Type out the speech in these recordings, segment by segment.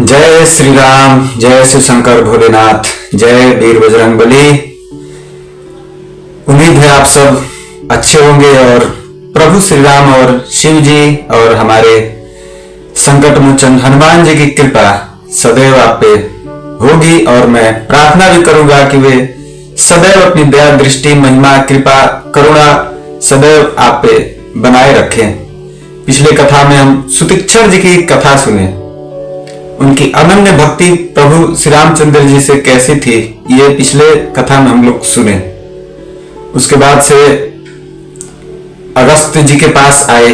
जय श्री राम, जय शिव शंकर भोलेनाथ, जय वीर बजरंगबली। उम्मीद है आप सब अच्छे होंगे और प्रभु श्री राम और शिव जी और हमारे संकट मोचन हनुमान जी की कृपा सदैव आप पे होगी। और मैं प्रार्थना भी करूंगा कि वे सदैव अपनी दया दृष्टि महिमा कृपा करुणा सदैव आप पे बनाए रखें। पिछले कथा में हम सुतीक्षण जी की कथा सुने, उनकी अनन्य भक्ति प्रभु श्री रामचंद्र जी से कैसी थी, ये पिछले कथा में हम लोग सुने। उसके बाद से अगस्त जी के पास आए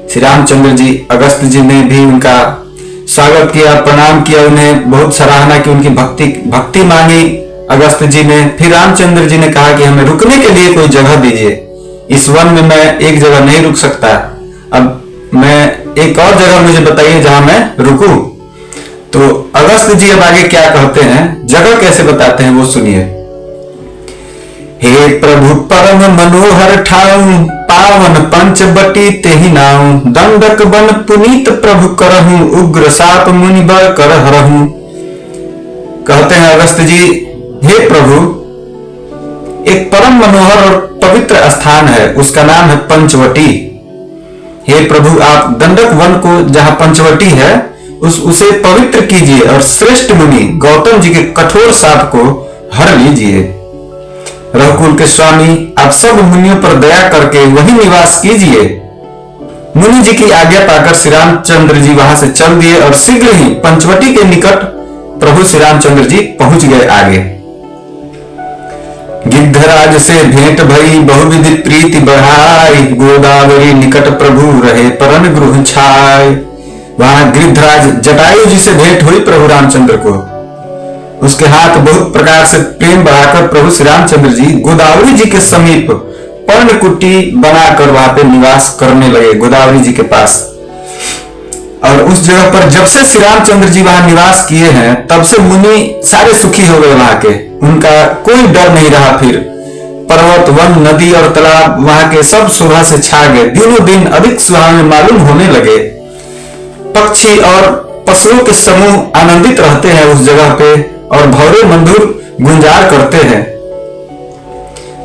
श्री रामचंद्र जी। अगस्त जी ने भी उनका स्वागत किया, प्रणाम किया, उन्हें बहुत सराहना की, उनकी भक्ति मांगी अगस्त जी ने। फिर रामचंद्र जी ने कहा कि हमें रुकने के लिए कोई जगह दीजिए, इस वन में मैं एक जगह नहीं रुक सकता, अब मैं एक और जगह मुझे बताइए जहां मैं रुकूं। तो अगस्त जी अब आगे क्या कहते हैं, जगह कैसे बताते हैं वो सुनिए। हे प्रभु परम मनोहर ठाऊ, पावन पंचबटी तेहि नाऊ, दंडक बन पुनीत प्रभु करहूं, उग्र साप मुनि बर कर हरहूं। कहते हैं अगस्त जी, हे प्रभु, एक परम मनोहर और पवित्र स्थान है, उसका नाम है पंचवटी। हे प्रभु, आप दंडक वन को जहां पंचवटी है उसे पवित्र कीजिए और श्रेष्ठ मुनि गौतम जी के कठोर शाप को हर लीजिए। रघुकुल के स्वामी, आप सब मुनियों पर दया करके वही निवास कीजिए। मुनि जी की आज्ञा पाकर श्री रामचंद्र जी वहां से चल दिए और शीघ्र ही पंचवटी के निकट प्रभु श्री रामचंद्र जी पहुंच गए। आगे गिद्धराज से भेंट भई, बहुविधि प्रीति बढ़ाई, गोदावरी निकट प्रभु रहे परन गृह छाय। वहां गिद्धराज जटायु जी से भेंट हुई प्रभु रामचंद्र को। उसके हाथ बहुत प्रकार से प्रेम बढ़ाकर प्रभु श्री रामचंद्र जी गोदावरी जी के समीप पर्णकुटी बनाकर वहां पे निवास करने लगे, गोदावरी जी के पास। और उस जगह पर जब से श्री रामचंद्र जी वहां निवास किए हैं तब से मुनि सारे सुखी हो गए वहां के, उनका कोई डर नहीं रहा। फिर पर्वत वन नदी और तालाब वहां के सब शोभा से छा गए, दिनों दिन अधिक सुहावने मालूम होने लगे। पक्षी और पशुओं के समूह आनंदित रहते हैं उस जगह पे और भौरे मधुर गुंजार करते हैं।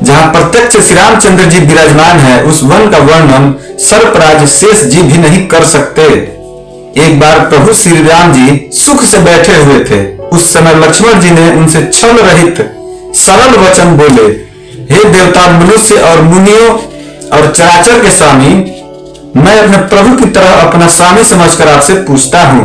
जहां प्रत्यक्ष श्री रामचंद्र जी विराजमान है, उस वन का वर्णन सर्पराज शेष जी भी नहीं कर सकते। एक बार प्रभु श्री राम जी सुख से बैठे हुए थे, उस समय लक्ष्मण जी ने उनसे छल रहित सरल वचन बोले, हे देवता, मनुष्य और मुनियों और चराचर के स्वामी, मैं अपने प्रभु की तरह अपना स्वामी समझकर आपसे पूछता हूं।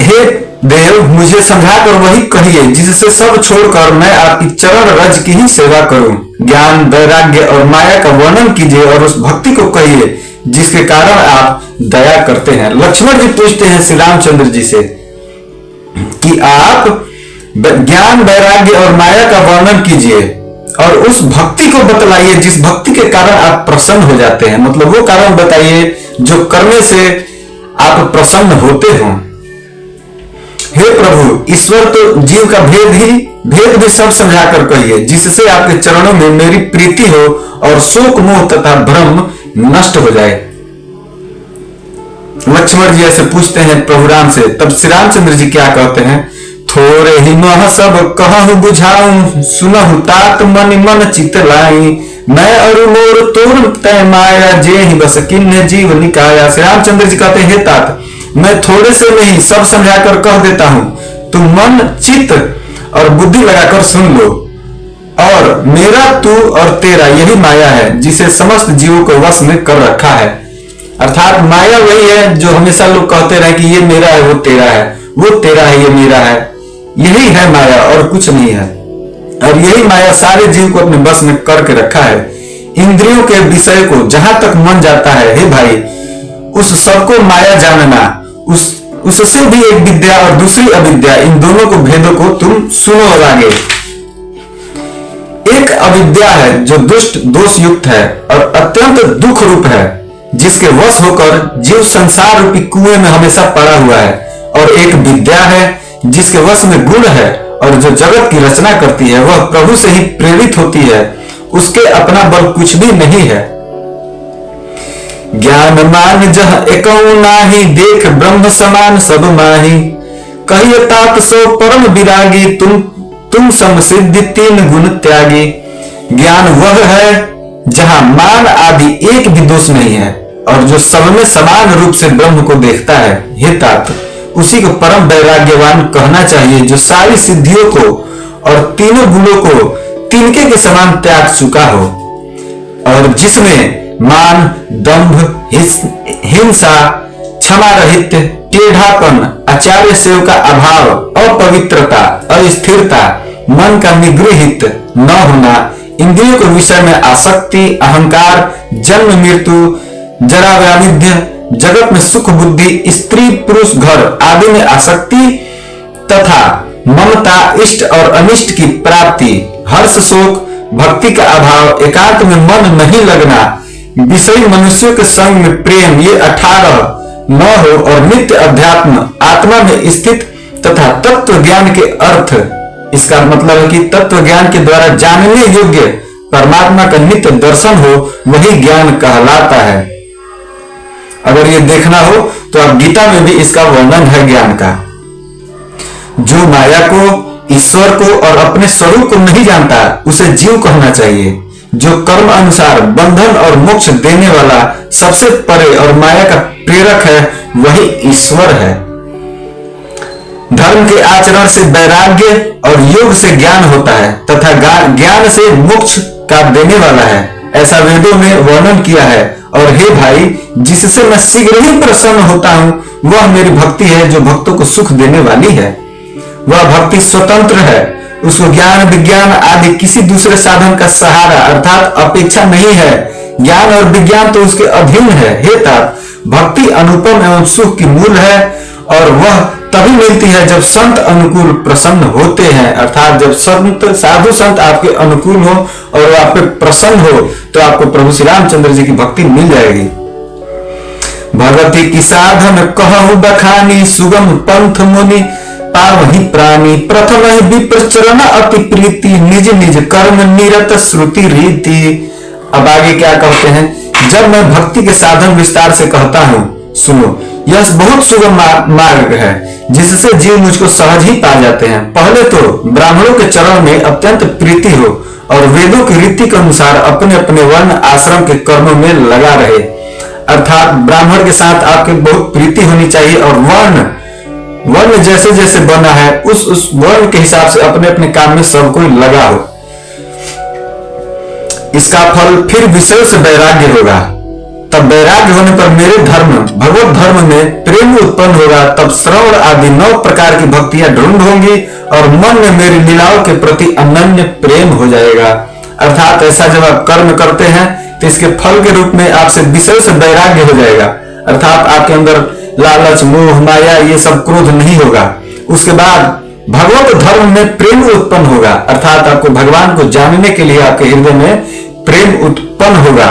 हे देव, मुझे समझाकर वही कहिए जिससे सब छोड़कर मैं आपकी चरण रज की ही सेवा करूं। ज्ञान वैराग्य और माया का वर्णन कीजिए और उस भक्ति को कहिए जिसके कारण आप दया करते हैं। लक्ष्मण जी पूछते हैं श्री रामचंद्र जी से कि आप ज्ञान वैराग्य और माया का वर्णन कीजिए और उस भक्ति को बतलाइए जिस भक्ति के कारण आप प्रसन्न हो जाते हैं। मतलब वो कारण बताइए जो करने से आप प्रसन्न होते हो। हे प्रभु, ईश्वर तो जीव का भेद भी सब समझाकर कहिए जिससे आपके चरणों में मेरी प्रीति हो और शोक मोह तथा भ्रम नष्ट हो जाए। लक्ष्मण जी ऐसे पूछते हैं प्रभु राम से। तब श्री रामचंद्र जी क्या कहते हैं, थोरे ही मह सब कहूं बुझाऊं, सुनहु तात मन मन चित लाई, मैं अरु मोर तोर तय माया, जे ही बस किन्ने जीव निकाया। श्री रामचंद्र जी कहते हैं, हे तात, मैं थोड़े से नहीं सब समझाकर कह देता हूं, तुम मन चित्त और बुद्धि लगाकर सुन लो। और मेरा तू और तेरा यही माया है जिसे समस्त जीवों को वश में कर रखा है। अर्थात माया वही है जो हमेशा लोग कहते रहे कि ये मेरा है, वो तेरा है, वो तेरा है, ये मेरा है। यही है माया और कुछ नहीं है। और यही माया सारे जीव को अपने बस में करके रखा है। इंद्रियों के विषय को जहां तक मन जाता है, हे भाई, उस सबको माया जानना, उससे भी एक विद्या और दूसरी अविद्या, इन दोनों को भेदों को तुम सुनो आगे। एक अविद्या है जो दुष्ट दोष युक्त है और अत्यंत दुख रूप है, जिसके वश होकर जीव संसार रूपी कुएं में हमेशा पड़ा हुआ है। और एक विद्या है जिसके वश में गुण है और जो जगत की रचना करती है, वह प्रभु से ही प्रेरित होती है, उसके अपना बल कुछ भी नहीं है। ज्ञान मान जह एकऊ नाही, देख ब्रह्म समान सब माही। कहिए तात सो परम विरागी, तुम समसिद्धि तीन गुण त्यागी। ज्ञान वह है जहां मान आदि एक भी दोष नहीं है, और जो सब में समान रूप से ब्रह्म को देखता है। हे तात, उसी को परम वैराग्यवान कहना चाहिए, जो सारी सिद्धियों को और तीनों गुणों को तिनके के समान त्याग चुका हो, और जिसमें मान, दंभ, हिंसा, क्षमा रहित, टेढ़ापन, आचार्य सेव का अभाव, अपवित्रता, अस्थिरता, मन का निगृहित न होना, इंद्रियों के विषय में आसक्ति, अहंकार, जन्म मृत्यु, जरा व्याधिध्य, जगत में सुख बुद्धि, स्त्री पुरुष घर आदि में आसक्ति तथा ममता, इष्ट और अनिष्ट की प्राप्ति, हर्ष शोक, भक्ति का अभाव, एकांत में मन नहीं लगना, विषयी मनुष्यों के संग में प्रेम, ये 18 न हो, और नित्य अध्यात्म, आत्मा में स्थित तथा तत्व ज्ञान के अर्थ। इसका मतलब है कि तत्व ज्ञान के द्वारा जानने योग्य परमात्मा का नित्य दर्शन हो, वही ज्ञान कहलाता है। अगर ये देखना हो तो आप गीता में भी इसका वर्णन है ज्ञान का। जो माया को, ईश्वर को और अपने स्वरूप को नहीं जानता, उसे जीव कहना चाहिए। जो कर्म अनुसार बंधन और मोक्ष देने वाला, सबसे परे और माया का प्रेरक है, वही ईश्वर है। धर्म के आचरण से वैराग्य और योग से ज्ञान होता है तथा ज्ञान से मोक्ष का देने वाला है, ऐसा वेदों में वर्णन किया है। और हे भाई, जिससे मैं शीघ्र ही प्रसन्न होता हूं, वह मेरी भक्ति है, जो भक्तों को सुख देने वाली है। वह भक्ति स्वतंत्र है, उसको ज्ञान विज्ञान आदि किसी दूसरे साधन का सहारा अर्थात अपेक्षा नहीं है। ज्ञान और विज्ञान तो उसके अधीन है। हे तात, भक्ति अनुपम एवं सुख की मूल है, और वह तभी मिलती है जब संत अनुकूल प्रसन्न होते हैं, अर्थात जब संत साधु संत आपके अनुकूल हो और आप पे प्रसन्न हो, तो आपको प्रभु श्री रामचंद्र जी की भक्ति मिल जाएगी। भगति की साधन कहु बखानी, सुगम पंथ मुनि पावहि प्राणी। प्रथम ही विप्र चरण अति प्रीति, निज निज कर्म निरत श्रुति रीति। अब आगे क्या कहते हैं, जब मैं भक्ति के साधन विस्तार से कहता हूँ, सुनो, यह बहुत सुगम मार्ग है, जिससे जीव मुझको सहज ही पा जाते हैं। पहले तो ब्राह्मणों के चरण में अत्यंत प्रीति हो, और वेदों की रीति के अनुसार अपने अपने वर्ण आश्रम के कर्मों में लगा रहे, अर्थात ब्राह्मण के साथ आपके बहुत प्रीति होनी चाहिए, और वर्ण जैसे जैसे बना है उस वर्ण के हिसाब से अपने अपने काम में सब कोई लगा हो। इसका फल फिर विषय से वैराग्य होगा। तब वैराग्य होने पर मेरे धर्म, भगवत धर्म में प्रेम उत्पन्न होगा। तब श्रवण आदि 9 प्रकार की भक्तियां ढूंढ होंगी, और मन में मेरी लीलाओं के प्रति अनन्य प्रेम हो जाएगा। अर्थात ऐसा जब आप कर्म करते हैं, तो इसके फल के रूप में आपसे विषय से वैराग्य हो जाएगा, अर्थात आपके अंदर लालच, मोह, माया, ये सब क्रोध नहीं होगा। उसके बाद भगवत धर्म में प्रेम उत्पन्न होगा, अर्थात आपको भगवान को जानने के लिए आपके हृदय में प्रेम उत्पन्न होगा।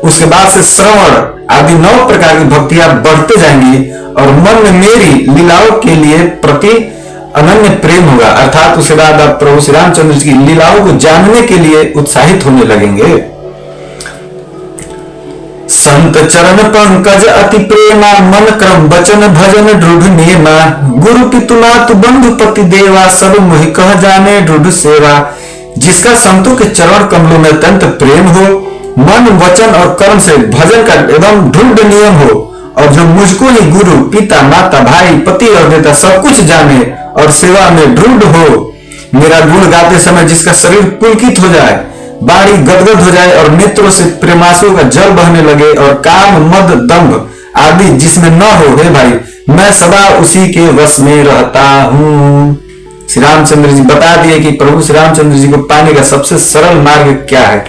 उसके बाद से श्रवण आदि 9 प्रकार की भक्तियां बढ़ते जाएंगी, और मन में मेरी लीलाओं के लिए प्रति अनन्य प्रेम होगा, अर्थात उसके बाद आप प्रभु श्री रामचंद्र जी की लीलाओं को जानने के लिए उत्साहित होने लगेंगे। संत चरण पंकज अति प्रेमा, मन क्रम वचन भजन दृढ़ नियमा। गुरु पितुनाथ बंधु पति देवा, सब मुहि कह जाने दृढ़ सेवा। जिसका संतों के चरण कमलों में अत्यंत प्रेम हो, मन वचन और कर्म से भजन का एवं दृढ़ नियम हो, और जो मुझको ही गुरु पिता माता भाई पति और देता सब कुछ जाने और सेवा में दृढ़ हो। मेरा गुण गाते समय जिसका शरीर पुलकित हो जाए, बाड़ी गदगद हो जाए, और नेत्रों से प्रेमाशु का जल बहने लगे, और काम मद दंभ आदि जिसमें न हो, हे भाई, मैं सदा उसी के वश में रहता हूँ। श्री रामचंद्र जी बता दिए कि प्रभु श्री रामचंद्र जी को पाने का सबसे सरल मार्ग क्या है।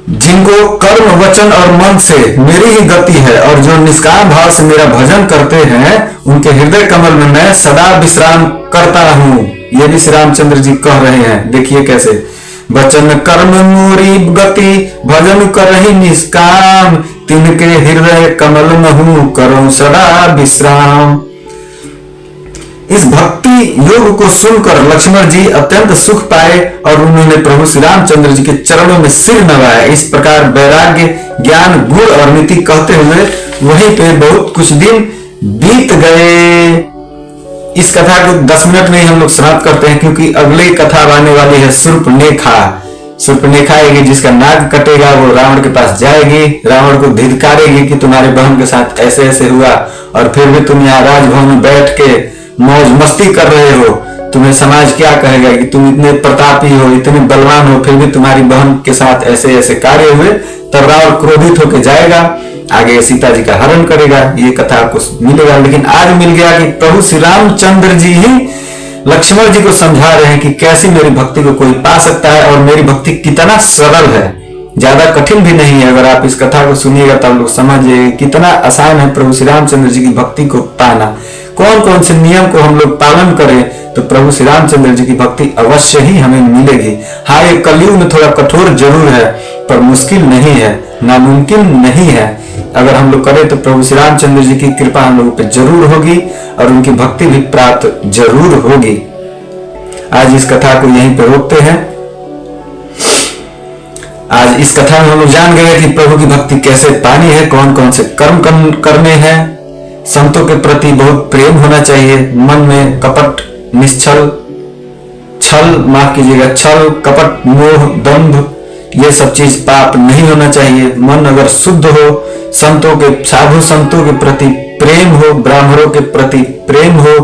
जिनको कर्म वचन और मन से मेरी ही गति है, और जो निष्काम भाव से मेरा भजन करते हैं, उनके हृदय कमल में मैं सदा विश्राम करता हूँ। ये भी श्री रामचंद्र जी कह रहे हैं। देखिए कैसे, वचन कर्म मोरी गति, भजन करहि निष्काम। तिनके हृदय कमल महु, करो सदा विश्राम। इस भक्ति योग को सुनकर लक्ष्मण जी अत्यंत सुख पाए, और उन्होंने प्रभु श्री रामचंद्र जी के चरणों में सिर नवाया। इस प्रकार वैराग्य ज्ञान गुण और नीति कहते हुए वहीं पे बहुत कुछ दिन बीत गए। इस कथा को 10 मिनट में ही हम लोग समाप्त करते हैं, क्योंकि अगली कथा आने वाली है शूर्पणखा। शूर्पणखा आएगी, जिसका नाक कटेगा, वो रावण के पास जाएगी, रावण को धिक्कारेगी कि तुम्हारे बहन के साथ ऐसे ऐसे हुआ और फिर भी तुम यहाँ राजभवन में बैठ के मौज मस्ती कर रहे हो। तुम्हें समाज क्या कहेगा कि तुम इतने प्रतापी हो, इतने बलवान हो, फिर भी तुम्हारी बहन के साथ ऐसे ऐसे कार्य हुए। तब रावण क्रोधित होकर जाएगा, आगे सीता जी का हरण करेगा। ये कथा आपको मिलेगा। लेकिन आज मिल गया कि प्रभु श्री रामचंद्र जी ही लक्ष्मण जी को समझा रहे हैं कि कैसे मेरी भक्ति को कोई पा सकता है और मेरी भक्ति कितना सरल है, ज्यादा कठिन भी नहीं है। अगर आप इस कथा को सुनिएगा तब लोग समझिए कितना आसान है प्रभु श्री रामचंद्र जी की भक्ति को पाना। कौन कौन से नियम को हम लोग पालन करें तो प्रभु श्री रामचंद्र जी की भक्ति अवश्य ही हमें मिलेगी। हाँ, ये कलयुग में थोड़ा कठोर जरूर है, पर मुश्किल नहीं है, नामुमकिन नहीं है। अगर हम लोग करें तो प्रभु श्री रामचंद्र जी की कृपा हम लोगों पे जरूर होगी और उनकी भक्ति भी प्राप्त जरूर होगी। आज इस कथा को यहीं पे रोकते हैं। आज इस कथा में हम लोग जान गए कि प्रभु की भक्ति कैसे पानी है, कौन कौन से कर्म करने हैं। संतों के प्रति बहुत प्रेम होना चाहिए, मन में कपट, निश्चल, छल, माफ कीजिएगा, छल, कपट, मोह, दंभ, ये सब चीज पाप नहीं होना चाहिए। मन अगर शुद्ध हो, संतों के, साधु संतों के प्रति प्रेम हो, ब्राह्मणों के प्रति प्रेम हो,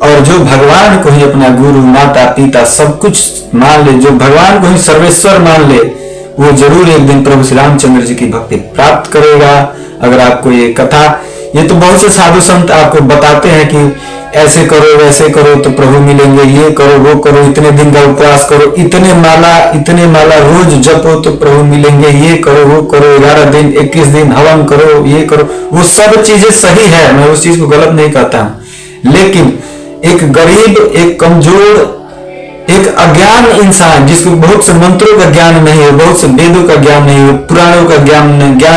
और जो भगवान को ही अपना गुरु, माता, पिता सब कुछ मान ले, जो भगवान को ही सर्वेश्वर मान ले, वो जरूर एक दिन प्रभु श्री रामचंद्र जी की भक्ति प्राप्त करेगा। अगर आपको ये कथा, ये तो बहुत से साधु संत आपको बताते हैं कि ऐसे करो वैसे करो तो प्रभु मिलेंगे, ये करो वो करो, इतने दिन का उपवास करो, इतने माला रोज जपो तो प्रभु मिलेंगे, ये करो वो करो, 11 दिन 21 दिन हवन करो, ये करो। वो सब चीजें सही है, मैं उस चीज को गलत नहीं कहता हूं। लेकिन एक गरीब, एक कमजोर, एक अज्ञान इंसान जिसको बहुत से मंत्रों का ज्ञान नहीं हो, बहुत से वेदों का ज्ञान नहीं हो, पुराणों का ज्ञान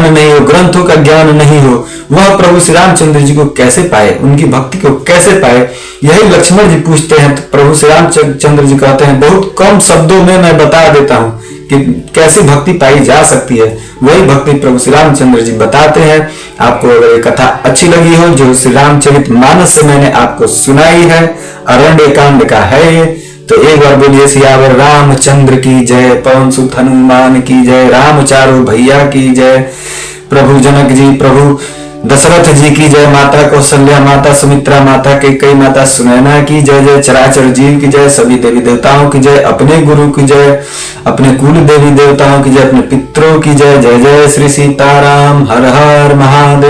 नहीं हो, ग्रंथों का ज्ञान नहीं हो, वह प्रभु श्री रामचंद्र जी को कैसे पाए, उनकी भक्ति को कैसे पाए? यही लक्ष्मण जी पूछते हैं तो प्रभु श्री रामचंद्र जी कहते हैं बहुत कम शब्दों में मैं बता देता हूं कि कैसी भक्ति पाई जा सकती है। वही भक्ति प्रभु श्री रामचंद्र जी बताते हैं। आपको अगर ये कथा अच्छी लगी हो, जो श्री रामचरित मानस से मैंने आपको सुनाई है, अरण्य कांड का है ये, तो एक बार बोलिए सियावर रामचंद्र की जय, पवन सुत हनुमान की जय, राम चारों भैया की जय, प्रभु जनक जी, प्रभु दशरथ जी की जय, माता कौशल्या, माता सुमित्रा, माता कैकेयी, माता सुनैना की जय जय, चराचर जीव की जय, सभी देवी देवताओं की जय, अपने गुरु की जय, अपने कुल देवी देवताओं की जय, अपने पितरों की जय। जय जय श्री सीताराम, हर हर महादेव।